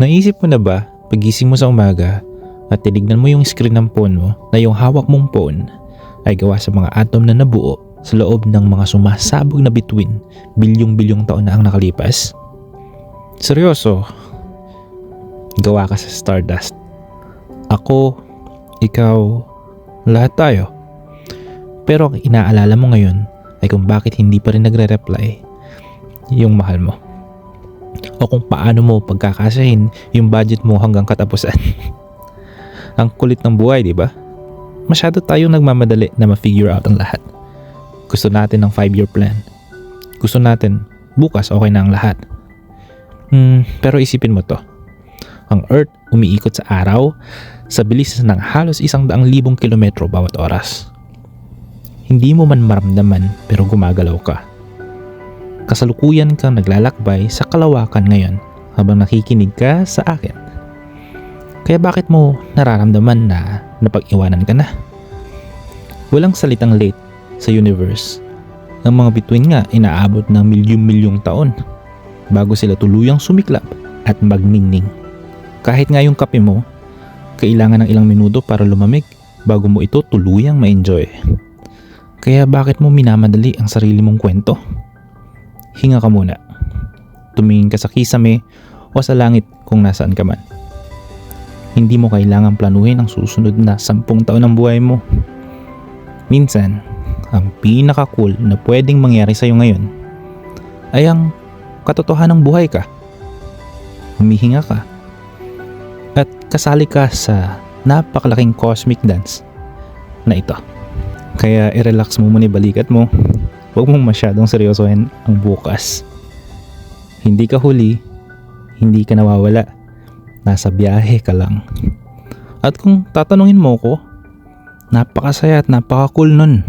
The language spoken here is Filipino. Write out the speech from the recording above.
Naisip mo na ba, pagising mo sa umaga at tinignan mo yung screen ng phone mo na yung hawak mong phone ay gawa sa mga atom na nabuo sa loob ng mga sumasabog na bituin bilyong-bilyong taon na ang nakalipas? Seryoso, gawa ka sa stardust. Ako, ikaw, lahat tayo. Pero ang inaalala mo ngayon ay kung bakit hindi pa rin nagre-reply yung mahal mo. O kung paano mo pagkakasahin yung budget mo hanggang katapusan. Ang kulit ng buhay, di ba? Masyado tayong nagmamadali na ma-figure out ang lahat. Gusto natin ng 5-year plan. Gusto natin bukas okay na ang lahat. Pero isipin mo to. Ang Earth umiikot sa araw sa bilis ng halos 100,000 kilometro bawat oras. Hindi mo man maramdaman pero gumagalaw ka. Kasalukuyan kang naglalakbay sa kalawakan ngayon habang nakikinig ka sa akin. Kaya bakit mo nararamdaman na napag-iwanan ka na? Walang salitang late sa universe. Ang mga bituin nga inaabot ng milyong-milyong taon bago sila tuluyang sumiklap at magningning. Kahit nga yung kape mo, kailangan ng ilang minuto para lumamig bago mo ito tuluyang ma-enjoy. Kaya bakit mo minamadali ang sarili mong kwento? Hinga ka muna. Tumingin ka sa kisame o sa langit kung nasaan ka man. Hindi mo kailangang planuhin ang susunod na 10 taon ng buhay mo. Minsan, ang pinaka-cool na pwedeng mangyari sa'yo ngayon ay ang katotohanang buhay ka. Humihinga ka at kasali ka sa napakalaking cosmic dance na ito. Kaya i-relax mo muna yung balikat mo. Huwag mong masyadong seryosohin ang bukas. Hindi ka huli, hindi ka nawawala. Nasa biyahe ka lang. At kung tatanungin mo ko, napakasaya at napaka-cool nun.